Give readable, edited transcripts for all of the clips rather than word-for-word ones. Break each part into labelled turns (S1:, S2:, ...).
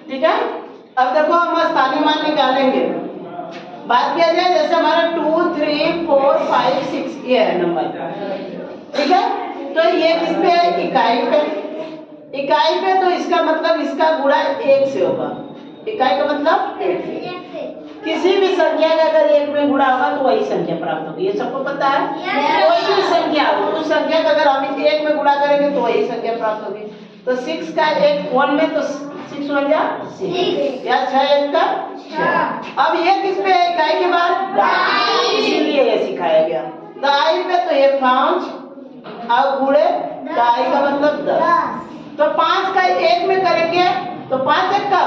S1: ठीक है। अब देखो हम स्थानीय मान निकालेंगे। बात किया जाए जैसे हमारा 2, 3, 4, 5, 6 ये है नंबर, ठीक है। तो ये किस पे है? इकाई पे। इकाई पे तो इसका मतलब इसका गुणा 1 से होगा। इकाई का मतलब 1 से। किसी भी संख्या का अगर 1 में गुणा होगा तो वही संख्या प्राप्त होगी, ये सबको पता है। कोई भी संख्या हो उस संख्या का अगर हम 1 में गुणा करेंगे तो वही संख्या प्राप्त होगी। तो 6 का 1 में तो 6 1 जा 6 या 6 1 का 6। अब ये किस पे है? इकाई के बाद, इसीलिए ये सिखाया गया। दाई पे तो ये 5 और गुणे दाई का मतलब 10। तो 5 का 1 में करेंगे तो 5 1 का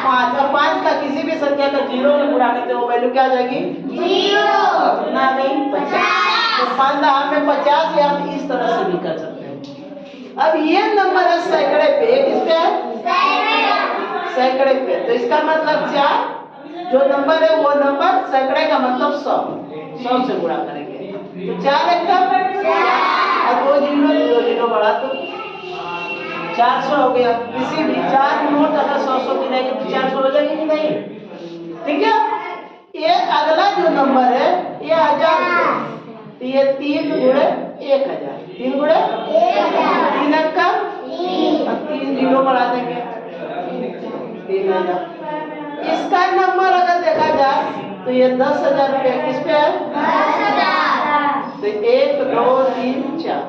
S1: 5 और 5 का किसी भी संख्या का 0 में गुणा करते हो वैल्यू क्या आ जाएगी? 0 ना नहीं 50। तो 5 में 50 या हम इस तरह से भी कर सकते हैं। अब ये नंबर है सैकड़े पे, किस पे है? सैकड़े पे। तो इसका मतलब 4 जो नंबर है वो नंबर सैकड़े का मतलब 100 से गुणा करेंगे तो 4 1 का 4 और 2 0 बढ़ा तो 400 हो गया। किसी भी 4 नोट अगर 100 की रहेगी तो 400 हो जाएगी कि नहीं? ठीक है। ये अगला जो नंबर है ये 1000। तो ये 3 गुणे 1000, 3 गुणे 3 का 3 0 बढ़ा देंगे 3000। इसका नंबर अगर देखा जाए तो ये 10,000 रुपये किस पे है? 10,000। तो 1 2 3 4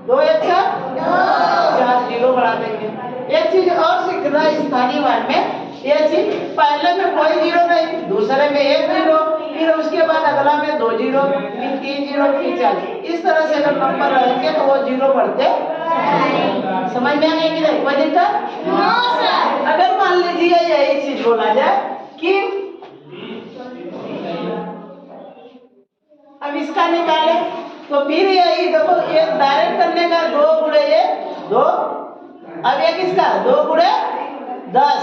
S1: 2 1 का 4 0 बढ़ा देंगे। एक चीज और सीखना स्थानीय मान में, ये चीज पहले में कोई 0 नहीं, दूसरे में 1 0, फिर उसके बाद अगला में 2 0, फिर 3 0, फिर 4। इस तरह से अगर नंबर रहेंगे तो वो 0 बढ़ते। समझ में आ गई कि नहीं? कोई दिक्कत? अगर मान लीजिए यही चीज बोला जाए कि अब इसका निकाले तो फिर यही देखो ये डायरेक्ट करने का 2 गुणे ये 2। अब ये किसका 2 गुणे 10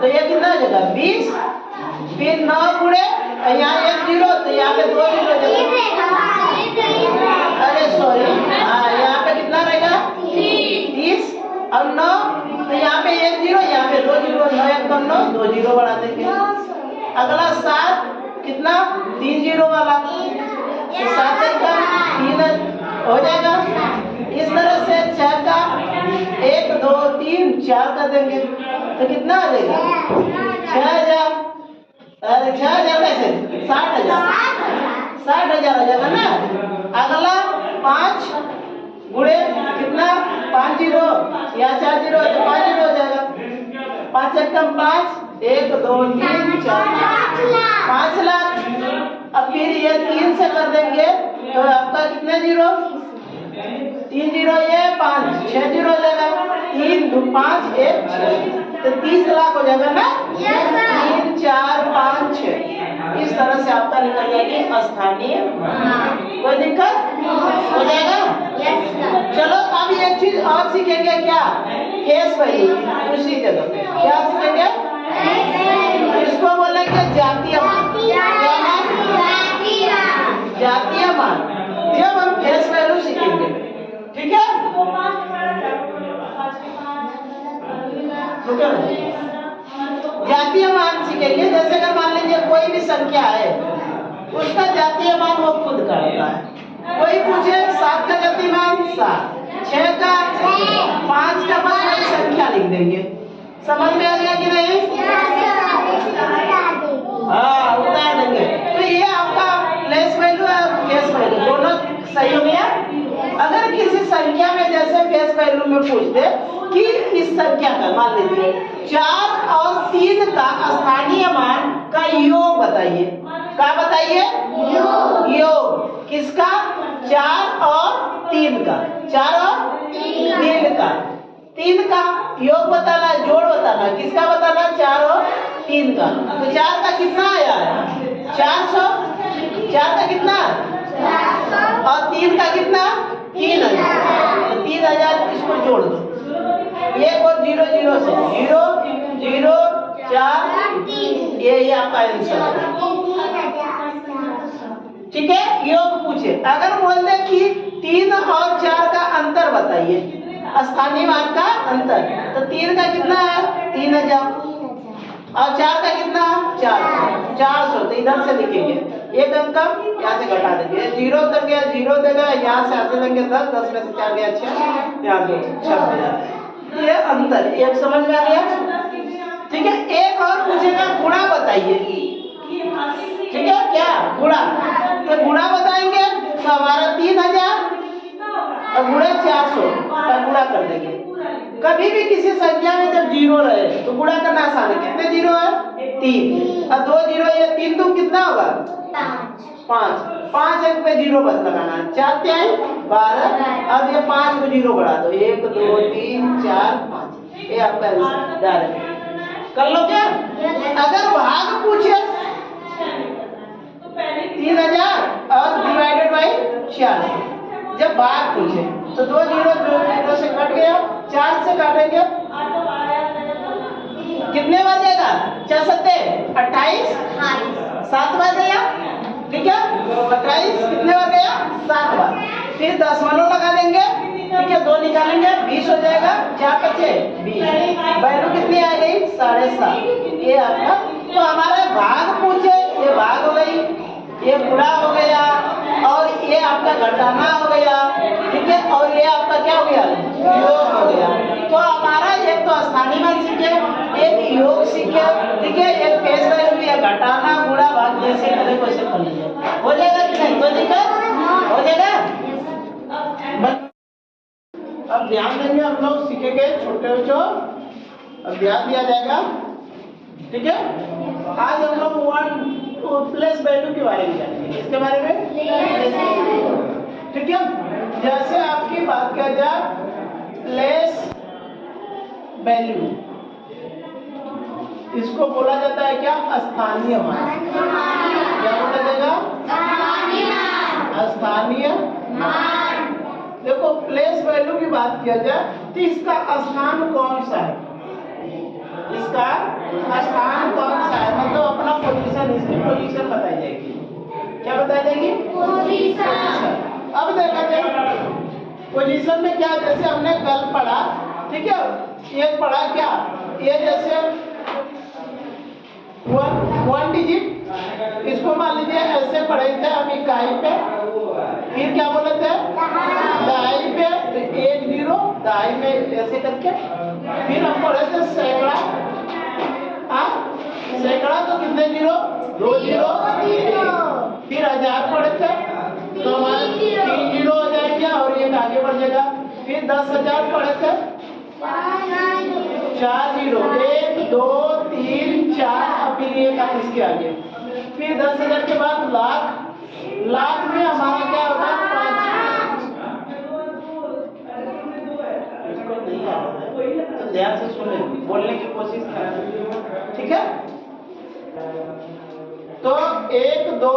S1: तो ये कितना हो जाएगा 20। फिर 9 गुणे यहाँ 1 0 तो यहाँ पे 2 0 जाएगा। अरे सॉरी, यहाँ पे कितना रहेगा 30 और 9 तो यहाँ पे 1 0 यहाँ पे 2 0 9 1 9 2 0 बढ़ा देंगे। अगला 7 कितना 3 0 वाला तो 7 का 3 हो जाएगा। इस तरह से 6 का 1 2 3 4 कर देंगे तो कितना आ जाएगा 6000। अरे 6000 कैसे 60,000 हो जाएगा ना। अगला 5 गुणे कितना 5 0 या 4 0 तो 5 0 हो जाएगा। 5 1 5 1 2 3 4 5 लाख। अब फिर ये 3 से कर देंगे तो आपका कितने 0 3 0 ये 5 6 0 हो जाएगा। 3 2 5 1 6 तो 30 लाख हो जाएगा ना। 3 4 5 6 इस तरह से आपका निकल जाएगी स्थानीय। कोई दिक्कत हो जाएगा? चलो अब एक चीज और सीखेंगे क्या फेस वैल्यू उसी जगह पे क्या सीखेंगे? इसको बोलेंगे जातीय मान। जातीय मान जब हम फेस वैल्यू सीखेंगे, ठीक है। जातीय मान सीखेंगे जैसे अगर मान लीजिए कोई भी संख्या है उसका जातीय मान वो खुद का होता है। कोई पूछे 7 का जातीय मान 7, 6 का 5 का बस वही संख्या लिख देंगे। समझ में आ गया कि नहीं? हाँ उतार देंगे। तो ये आपका प्लेस वैल्यू और फेस वैल्यू दोनों सही हो गया। अगर किसी संख्या में जैसे फेस वैल्यू में पूछ दे कि इस संख्या का मान लीजिए 4 और 3 का स्थानीय मान का योग बताइए। क्या बताइए? योग किसका? 4 और 3 का। 4 और 3 का। 3 का योग बताना, जोड़ बताना। किसका बताना? 4 और 3 का। तो 4 का कितना आया है 400। 4 का कितना और 3 का कितना 3000। तो 3000 इसको जोड़ दो। ये को 0 0 से 0 0 4 ये आपका आंसर है। ठीक है। योग पूछे अगर बोल दे कि 3 और 4 का अंतर बताइए, स्थानीय मान का अंतर, तो 3 का कितना है 3000 और 4 का कितना 400 तो इधर से लिखेंगे एक अंक यहाँ से घटा देंगे 0 उतर गया 0 देगा यहाँ से आगे देंगे 10 10 में से 4 गया 6 यहाँ 2 6 ये अंतर एक समझ में आ गया। ठीक है एक और पूछेगा गुणा बताइए। ठीक है क्या गुणा तो गुणा बताएंगे तो हमारा 3000 और गुणा 400 का गुणा कर देंगे। कभी भी किसी संख्या में जब 0 रहे तो गुणा करना आसान है। कितने 0 है 3 और 2 0 ये 3 2 कितना होगा 5 5 अंक पे 0 बस लगाना है 4 3 12 अब ये 5 को 0 बढ़ा दो 1 2 3 4 5 ये आपका आंसर डायरेक्ट कर लो क्या। अगर भाग पूछे 3000 और डिवाइडेड बाई 400 जब भाग पूछे तो 2 0 2 0 से कट गया 4 से काटेंगे कितने बार जाएगा 4 सत्ते 28 7 बार गया। ठीक है 28 कितने बार गया 7 बार फिर दशमलव लगा देंगे। ठीक है 2 निकालेंगे 20 हो जाएगा 4 बचे 20 वैल्यू कितनी आ गई 7.5 ये आपका। तो हमारे भाग पूछे ये भाग हो गई ये गुणा हो गया और ये आपका घटाना हो गया। ठीक है और ये आपका क्या हो गया योग हो गया। तो हमारा एक तो स्थानीय मान सीखे एक योग सीखे। ठीक है एक फेस वैल्यू या घटाना गुणा भाग जैसे करे वैसे कर लीजिए हो जाएगा कि नहीं कोई दिक्कत हो जाएगा। अब ध्यान देंगे हम लोग सीखेंगे छोटे बच्चों अब ध्यान दिया जाएगा। ठीक है आज हम लोग वन प्लेस वैल्यू के बारे में जानेंगे इसके बारे में। ठीक है जैसे आपकी बात किया जाए प्लेस वैल्यू इसको बोला जाता है क्या स्थानीय मान। क्या बोला जाएगा स्थानीय मान। देखो प्लेस वैल्यू की बात किया जाए तो इसका स्थान कौन सा है इसका स्थान कौन सा है मतलब अपना पोजीशन इसकी पोजीशन बताई जाएगी। क्या बताई जाएगी पोजीशन। अब देखा जाए पोजीशन में क्या जैसे हमने कल पढ़ा। ठीक है ये पढ़ा क्या ये जैसे वन डिजिट इसको मान लीजिए ऐसे पढ़े थे हम इकाई पे फिर क्या बोले थे दहाई पे 1 0 दहाई में ऐसे करके फिर हम पढ़े थे सैकड़ा। सैकड़ा तो कितने 0 2 0 फिर 1000 पढ़े थे तो हमारे 3 0 हो जाएगा और ये आगे बढ़ जाएगा। फिर 10,000 पढ़े थे 4 0 1 2 3 4 फिर ये इसके आगे फिर 10,000 के बाद लाख में हमारा क्या होगा 5। ध्यान से सुने बोलने की कोशिश करें। ठीक है तो 1 2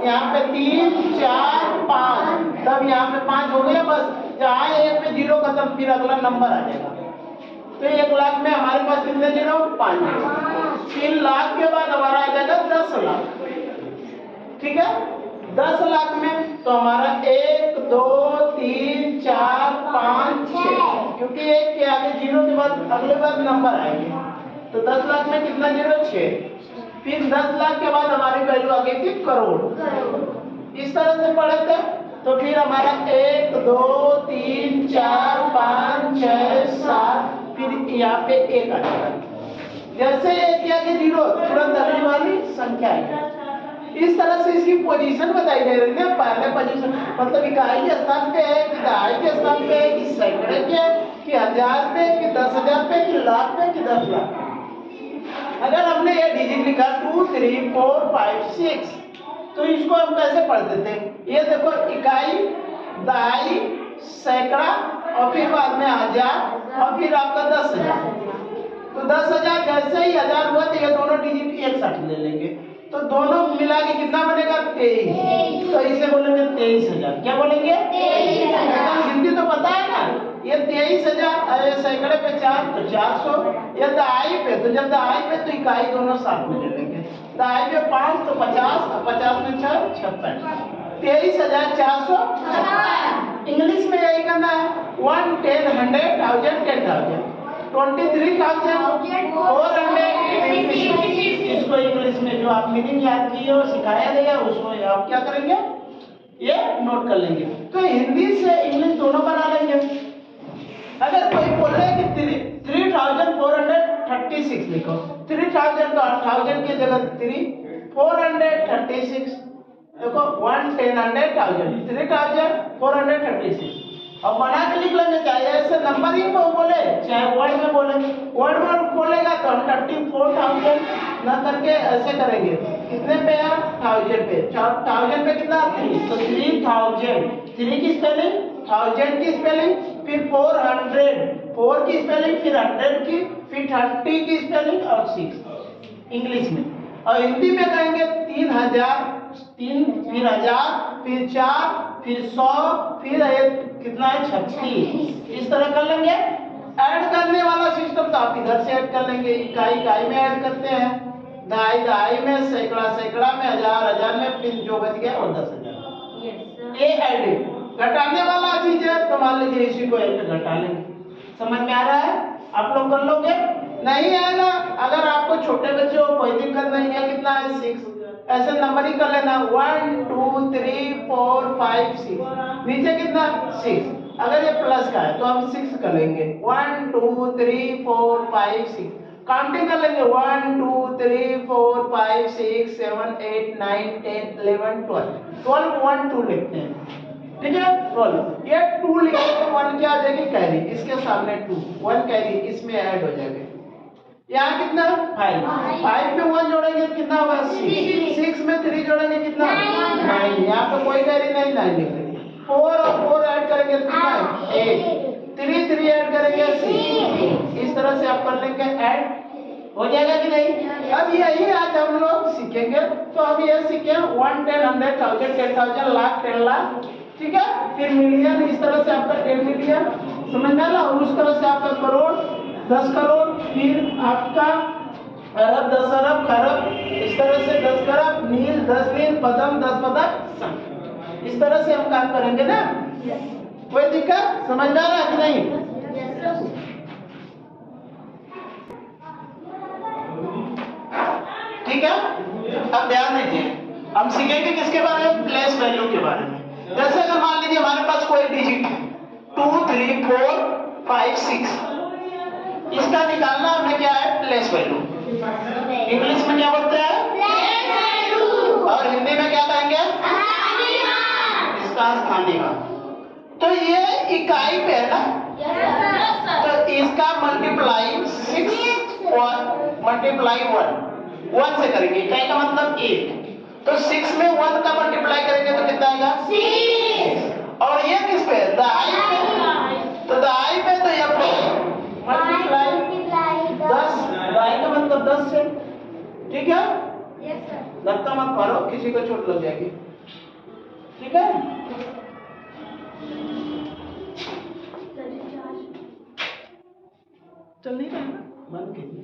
S1: यहाँ पे 3 4 5 तब यहाँ पे 5 हो गया बस जहाँ 1 पे 0 खत्म फिर अगला नंबर आ जाएगा। तो 1 लाख में हमारे पास कितने 0 5 3 लाख के बाद हमारा आ जाएगा 10 लाख। ठीक है 10 लाख में तो हमारा 1 2 3 4 5 6 क्योंकि 1 के आगे 0 के बाद अगले बार नंबर आएंगे तो 10 लाख में कितना 0 6 फिर 10 लाख के बाद हमारी वैल्यू आ गई थी करोड़। इस तरह से पढ़े थे तो फिर हमारा 1 2 3 4 5 6 7 फिर यहाँ पे 1 आ जाएगा। जैसे 1 के आगे 0 तुरंत अगली वाली संख्या है। इस तरह से इसकी पोजीशन बताई जा रही है। पहले पोजीशन मतलब इकाई के स्थान पे है कि दहाई के स्थान पे है कि सैकड़े पे कि 1000 पे कि 10,000 पे कि लाख पे कि 10 लाख। अगर हमने ये डिजिट लिखा 2 3 4 5 6 तो इसको हम कैसे पढ़ देते हैं ये देखो इकाई दहाई सैकड़ा और फिर बाद में 1000 और फिर आपका 10,000। तो 10,000 जैसे ही 1000 हुआ तो ये दोनों डिजिट एक साथ ले लेंगे तो दोनों मिला के कितना बनेगा 23। तो इसे बोलेंगे 23,000। क्या बोलेंगे 23,000। हिंदी तो पता है ना ये 23,000 सैकड़े पे 4 तो 400 ये दहाई पे तो जब दहाई पे तो इकाई दोनों साथ में ले लेंगे। दहाई पे 5 तो 50 और 50 में 6 56 23,400। इंग्लिश में यही करना है 1 10 100 1000 10,000 23,456। इसको इंग्लिश में जो आप मीनिंग याद किए हो सिखाया गया उसको आप क्या करेंगे, ये नोट कर लेंगे। तो हिंदी से इंग्लिश दोनों बना लेंगे। अगर कोई बोले कि 3,436 लिखो, 3000 तो 8000 की जगह 3, 436 देखो 3,436 अब बना के लिख लेंगे, चाहे ऐसे नंबर ही को बोले चाहे वर्ड में बोले। वर्ड में बोलेगा तो हम 34,000 ना करके ऐसे करेंगे, कितने पे है 1000 पे, 1000 पे कितना 3, तो 3000, 3 की स्पेलिंग, 1000 की स्पेलिंग, फिर 400, 4 की स्पेलिंग, फिर 100 की, फिर 30 की स्पेलिंग और 6 इंग्लिश में। और हिंदी में कहेंगे 3000, 3 फिर 1000 फिर 4 फिर 100 फिर कितना है 36, इस तरह कर लेंगे। ऐड करने वाला सिस्टम तो आप इधर से ऐड कर लेंगे, इकाई इकाई में ऐड करते हैं, दहाई दहाई में, सैकड़ा सैकड़ा में, हजार हजार में, फिर जो बच गया वो 10,000। ये एडिंग घटाने वाला चीज है, तो मान लीजिए इसी को एक घटा लेंगे। समझ में आ रहा है? आप लोग कर लोगे? नहीं आएगा, अगर आपको छोटे बच्चे हो कोई दिक्कत नहीं है, कितना है 6, ऐसे नंबर ही कर लेना 1 2 3 4 5 6, नीचे कितना 6। अगर ये प्लस का है तो हम 6 कर लेंगे, 1 2 3 4 5 6 काउंटिंग कर लेंगे, 1 2 3 4 5 6 7 8 9 10 11 12 12 1 2 लिखते हैं, ठीक है 12। ये 2 लिखे तो 1 क्या आ जाएगी कैरी, इसके सामने 2 1 कैरी इसमें ऐड हो जाएगा। यहाँ कितना 5, 5 में 1 जोड़ेंगे कितना होगा 6, 6 में 3 जोड़ेंगे कितना 9, यहाँ पे कोई कैरी नहीं 9 लिखेंगे। 4 और 4 ऐड करेंगे कितना 8, 3 3 ऐड करेंगे 6, इस तरह से आप कर लेंगे ऐड, हो जाएगा कि नहीं। अब यही आज हम लोग सीखेंगे, तो अब ये सीखे 1 10 100 1000 10,000 लाख 10 लाख, ठीक है। फिर मिलियन, इस तरह से आपका 10 मिलियन, समझ में आया। उस तरह से आपका करोड़ 10 करोड़, फिर आपका अरब 10 अरब खरब, इस तरह से 10 खरब, नील 10 नील, पदम 10 पदम, इस तरह से हम काम करेंगे ना। कोई दिक्कत समझ में आ रहा है कि नहीं? ठीक है, अब ध्यान दीजिए, हम सीखेंगे किसके बारे में, प्लेस वैल्यू के बारे में। जैसे अगर मान लीजिए हमारे पास कोई डिजिट 2 3 4 5 6, इसका निकालना हमें क्या है प्लेस वैल्यू, इंग्लिश में क्या बोलते हैं प्लेस वैल्यू, और हिंदी में क्या कहेंगे इसका स्थानीय मान। तो ये इकाई पे है ना, तो इसका मल्टीप्लाई 6 और मल्टीप्लाई 1 से करेंगे, इकाई का मतलब 1, तो 6 में 1 का मल्टीप्लाई करेंगे तो कितना आएगा 6, और ये किस पे दहाई पे, तो दहाई पे तो ये मल्टीप्लाई 10, दहाई का मतलब 10 से, ठीक है। धक्का मत मारो, किसी को चोट लग जाएगी, ठीक है। चल नहीं रहा है ना, बंद कीजिए।